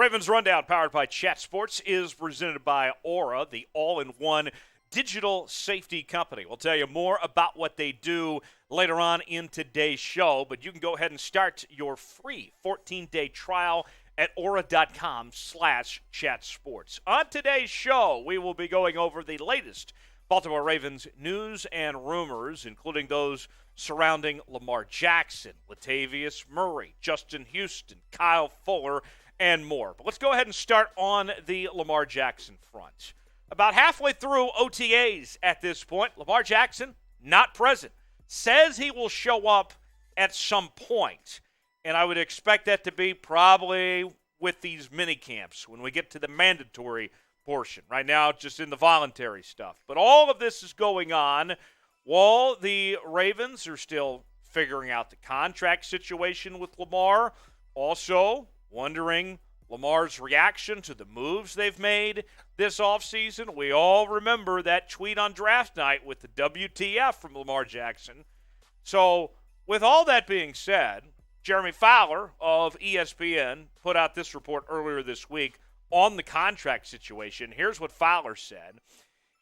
Ravens Rundown, powered by Chat Sports, is presented by Aura, the all-in-one digital safety company. We'll tell you more about what they do later on in today's show, but you can go ahead and start your free 14-day trial at aura.com/chatsports. On today's show, we will be going over the latest Baltimore Ravens news and rumors, including those surrounding Lamar Jackson, Latavius Murray, Justin Houston, Kyle Fuller, and more. But let's go ahead and start on the Lamar Jackson front. About halfway through OTAs at this point, Lamar Jackson not present. Says he will show up at some point, and I would expect that to be probably with these mini camps when we get to the mandatory portion. Right now, just in the voluntary stuff. But all of this is going on while the Ravens are still figuring out the contract situation with Lamar. Also, wondering Lamar's reaction to the moves they've made this offseason. We all remember that tweet on draft night with the WTF from Lamar Jackson. So, with all that being said, Jeremy Fowler of ESPN put out this report earlier this week on the contract situation. Here's what Fowler said.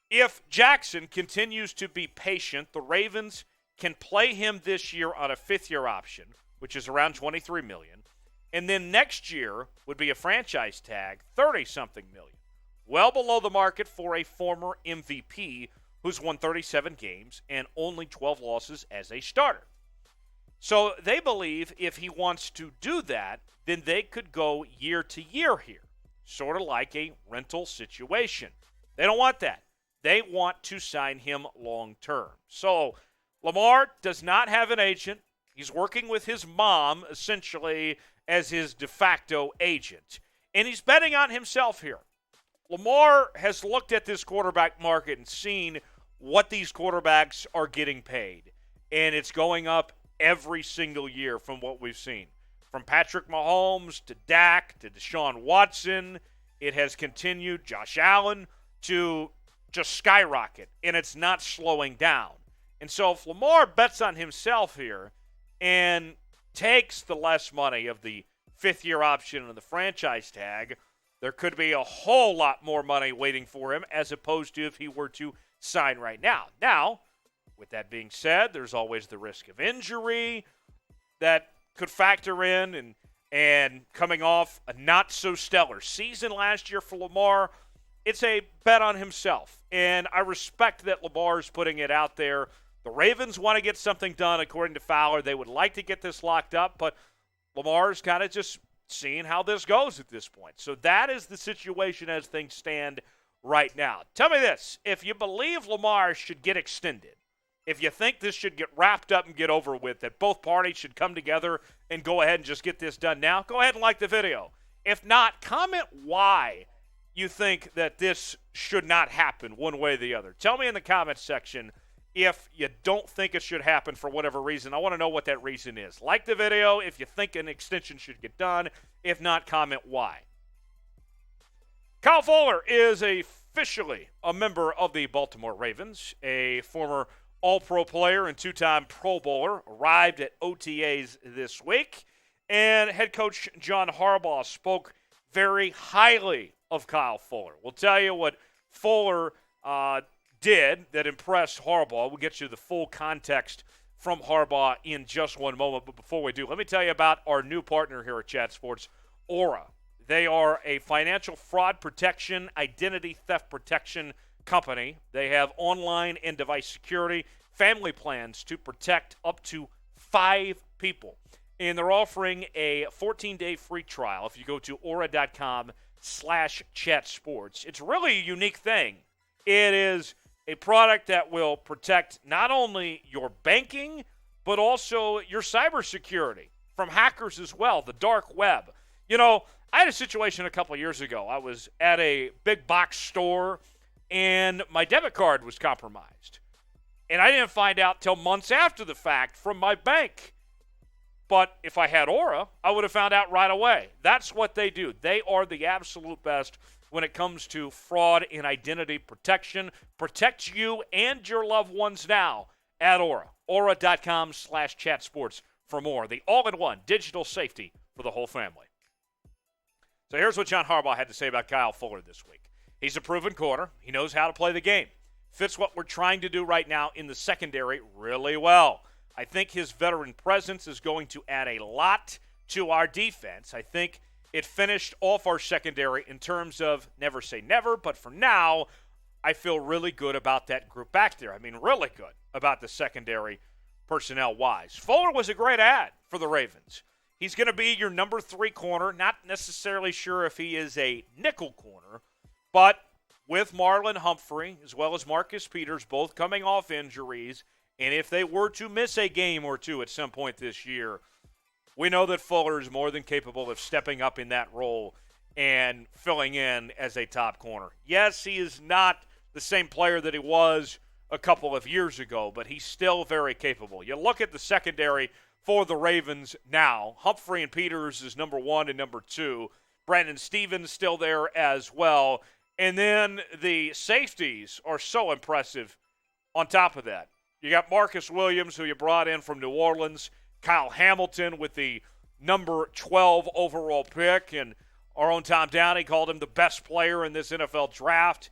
If Jackson continues to be patient, the Ravens can play him this year on a fifth-year option, which is around $23 million. And then next year would be a franchise tag, 30-something million. Well below the market for a former MVP who's won 37 games and only 12 losses as a starter. So they believe if he wants to do that, then they could go year to year here, sort of like a rental situation. They don't want that. They want to sign him long term. So Lamar does not have an agent. He's working with his mom, essentially, as his de facto agent. And he's betting on himself here. Lamar has looked at this quarterback market and seen what these quarterbacks are getting paid. And it's going up every single year from what we've seen. From Patrick Mahomes to Dak to Deshaun Watson, it has continued, Josh Allen, to just skyrocket. And it's not slowing down. And so if Lamar bets on himself here and takes the less money of the fifth-year option and the franchise tag, there could be a whole lot more money waiting for him as opposed to if he were to sign right now. Now, with that being said, there's always the risk of injury that could factor in, and coming off a not-so-stellar season last year for Lamar, it's a bet on himself. And I respect that Lamar's putting it out there. The Ravens want to get something done, according to Fowler. They would like to get this locked up, but Lamar's kind of just seeing how this goes at this point. So that is the situation as things stand right now. Tell me this. If you believe Lamar should get extended, if you think this should get wrapped up and get over with, that both parties should come together and go ahead and just get this done now, go ahead and like the video. If not, comment why you think that this should not happen one way or the other. Tell me in the comments section if you don't think it should happen for whatever reason. I want to know what that reason is. Like the video if you think an extension should get done. If not, comment why. Kyle Fuller is officially a member of the Baltimore Ravens, a former All-Pro player and two-time Pro Bowler, arrived at OTAs this week, and head coach John Harbaugh spoke very highly of Kyle Fuller. We'll tell you what Fuller did that impressed Harbaugh. We'll get you the full context from Harbaugh in just one moment. But before we do, let me tell you about our new partner here at Chat Sports, Aura. They are a financial fraud protection, identity theft protection company. They have online and device security, family plans to protect up to 5 people. And they're offering a 14-day free trial if you go to aura.com/chatsports. It's really a unique thing. It is a product that will protect not only your banking, but also your cybersecurity from hackers as well, the dark web. You know, I had a situation a couple of years ago. I was at a big box store, and my debit card was compromised. And I didn't find out till months after the fact from my bank. But if I had Aura, I would have found out right away. That's what they do. They are the absolute best when it comes to fraud and identity protection. Protect you and your loved ones now at Aura. Aura.com/chatsports for more. The all-in-one digital safety for the whole family. So here's what John Harbaugh had to say about Kyle Fuller this week. He's a proven corner. He knows how to play the game. Fits what we're trying to do right now in the secondary really well. I think his veteran presence is going to add a lot to our defense. I think it finished off our secondary in terms of never say never, but for now, I feel really good about that group back there. I mean, really good about the secondary personnel-wise. Fuller was a great add for the Ravens. He's going to be your number 3 corner. Not necessarily sure if he is a nickel corner, but with Marlon Humphrey as well as Marcus Peters both coming off injuries, and if they were to miss a game or two at some point this year, we know that Fuller is more than capable of stepping up in that role and filling in as a top corner. Yes, he is not the same player that he was a couple of years ago, but he's still very capable. You look at the secondary for the Ravens now. Humphrey and Peters is number 1 and number 2. Brandon Stevens still there as well. And then the safeties are so impressive on top of that. You got Marcus Williams, who you brought in from New Orleans. Kyle Hamilton with the number 12 overall pick. And our own Tom Downey called him the best player in this NFL draft.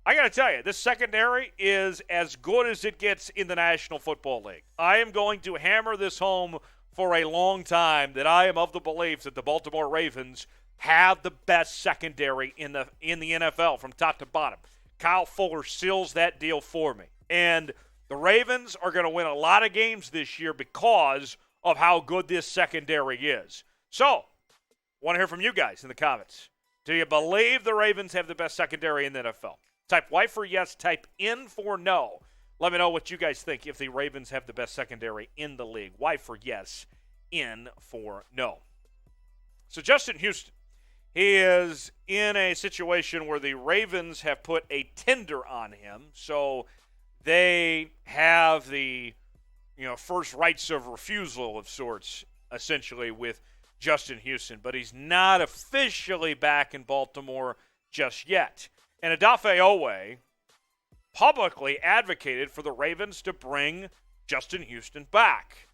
I got to tell you, this secondary is as good as it gets in the National Football League. I am going to hammer this home for a long time that I am of the belief that the Baltimore Ravens have the best secondary in the NFL from top to bottom. Kyle Fuller seals that deal for me. And the Ravens are going to win a lot of games this year because of how good this secondary is. So, I want to hear from you guys in the comments. Do you believe the Ravens have the best secondary in the NFL? Type Y for yes, type N for no. Let me know what you guys think if the Ravens have the best secondary in the league. Y for yes, N for no. So Justin Houston, he is in a situation where the Ravens have put a tender on him. So they have the first rights of refusal of sorts, essentially, with Justin Houston. But he's not officially back in Baltimore just yet. And Odafe Oweh publicly advocated for the Ravens to bring Justin Houston back.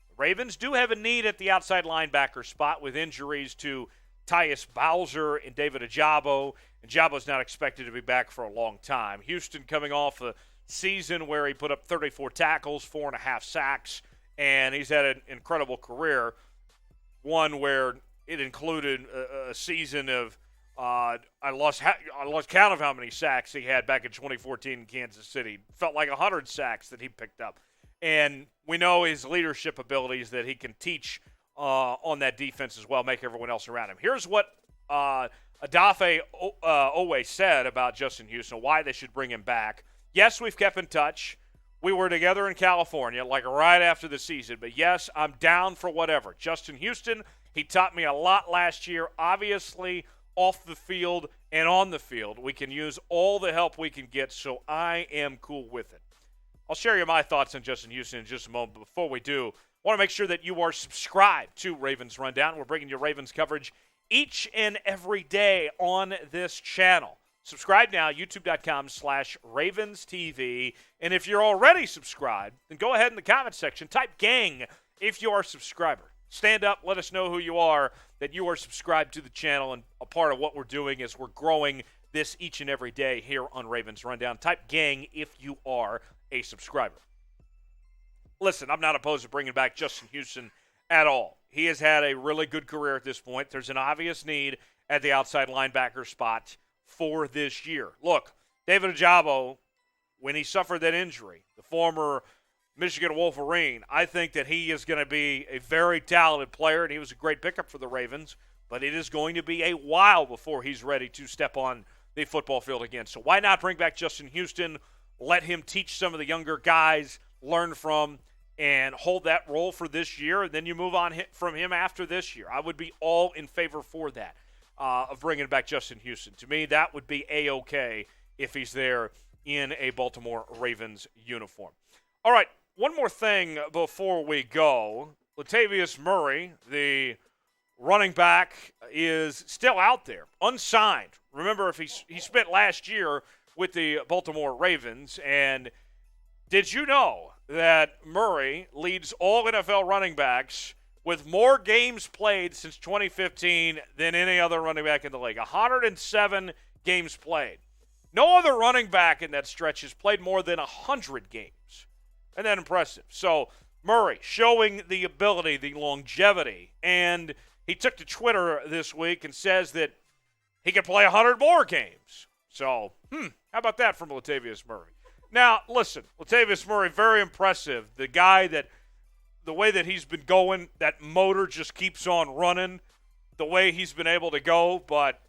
The Ravens do have a need at the outside linebacker spot with injuries to Tyus Bowser and David Ojabo. And Ojabo's not expected to be back for a long time. Houston coming off a season where he put up 34 tackles, 4.5 sacks, and he's had an incredible career. One where it included a season of I lost count of how many sacks he had back in 2014 in Kansas City. Felt like 100 sacks that he picked up. And we know his leadership abilities that he can teach on that defense as well, make everyone else around him. Here's what Odafe Oweh said about Justin Houston, why they should bring him back. Yes, we've kept in touch. We were together in California, like right after the season. But, yes, I'm down for whatever. Justin Houston, he taught me a lot last year. Obviously, off the field and on the field, we can use all the help we can get, so I am cool with it. I'll share you my thoughts on Justin Houston in just a moment. But before we do, I want to make sure that you are subscribed to Ravens Rundown. We're bringing you Ravens coverage each and every day on this channel. Subscribe now, youtube.com/RavensTV. And if you're already subscribed, then go ahead in the comment section. Type gang if you are a subscriber. Stand up, let us know who you are, that you are subscribed to the channel and a part of what we're doing is we're growing this each and every day here on Ravens Rundown. Type gang if you are a subscriber. Listen, I'm not opposed to bringing back Justin Houston at all. He has had a really good career at this point. There's an obvious need at the outside linebacker spot for this year. Look, David Ojabo, when he suffered that injury, the former Michigan Wolverine, I think that he is going to be a very talented player, and he was a great pickup for the Ravens, but it is going to be a while before he's ready to step on the football field again. So why not bring back Justin Houston, let him teach some of the younger guys, learn from, and hold that role for this year, and then you move on from him after this year. I would be all in favor for that, of bringing back Justin Houston. To me, that would be A-OK if he's there in a Baltimore Ravens uniform. All right, one more thing before we go. Latavius Murray, the running back, is still out there, unsigned. Remember, if he spent last year with the Baltimore Ravens, and did you know that Murray leads all NFL running backs with more games played since 2015 than any other running back in the league. 107 games played. No other running back in that stretch has played more than 100 games. And that's impressive. So Murray showing the ability, the longevity, and he took to Twitter this week and says that he can play 100 more games. So, how about that from Latavius Murray? Now, listen, Latavius Murray, very impressive. The way that he's been going, that motor just keeps on running the way he's been able to go, but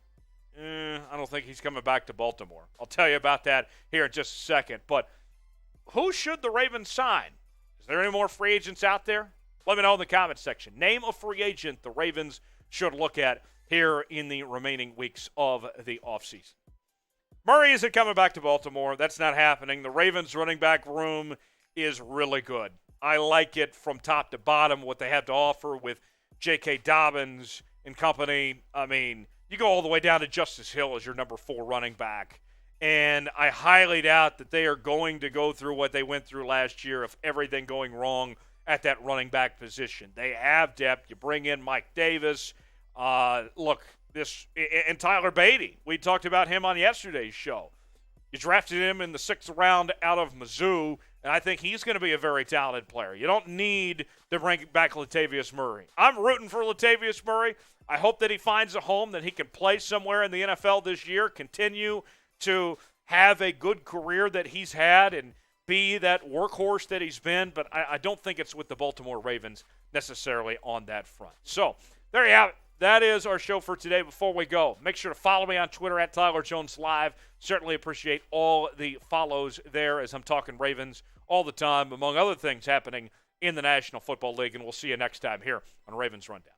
I don't think he's coming back to Baltimore. I'll tell you about that here in just a second. But who should the Ravens sign? Is there any more free agents out there? Let me know in the comments section. Name a free agent the Ravens should look at here in the remaining weeks of the offseason. Murray isn't coming back to Baltimore. That's not happening. The Ravens running back room is really good. I like it from top to bottom, what they have to offer with J.K. Dobbins and company. I mean, you go all the way down to Justice Hill as your number 4 running back. And I highly doubt that they are going to go through what they went through last year of everything going wrong at that running back position. They have depth. You bring in Mike Davis. And Tyler Beatty. We talked about him on yesterday's show. You drafted him in the 6th round out of Mizzou, and I think he's going to be a very talented player. You don't need to bring back Latavius Murray. I'm rooting for Latavius Murray. I hope that he finds a home, that he can play somewhere in the NFL this year, continue to have a good career that he's had and be that workhorse that he's been, but I don't think it's with the Baltimore Ravens necessarily on that front. So there you have it. That is our show for today. Before we go, make sure to follow me on Twitter at Tyler Jones Live. Certainly appreciate all the follows there as I'm talking Ravens all the time, among other things happening in the National Football League. And we'll see you next time here on Ravens Rundown.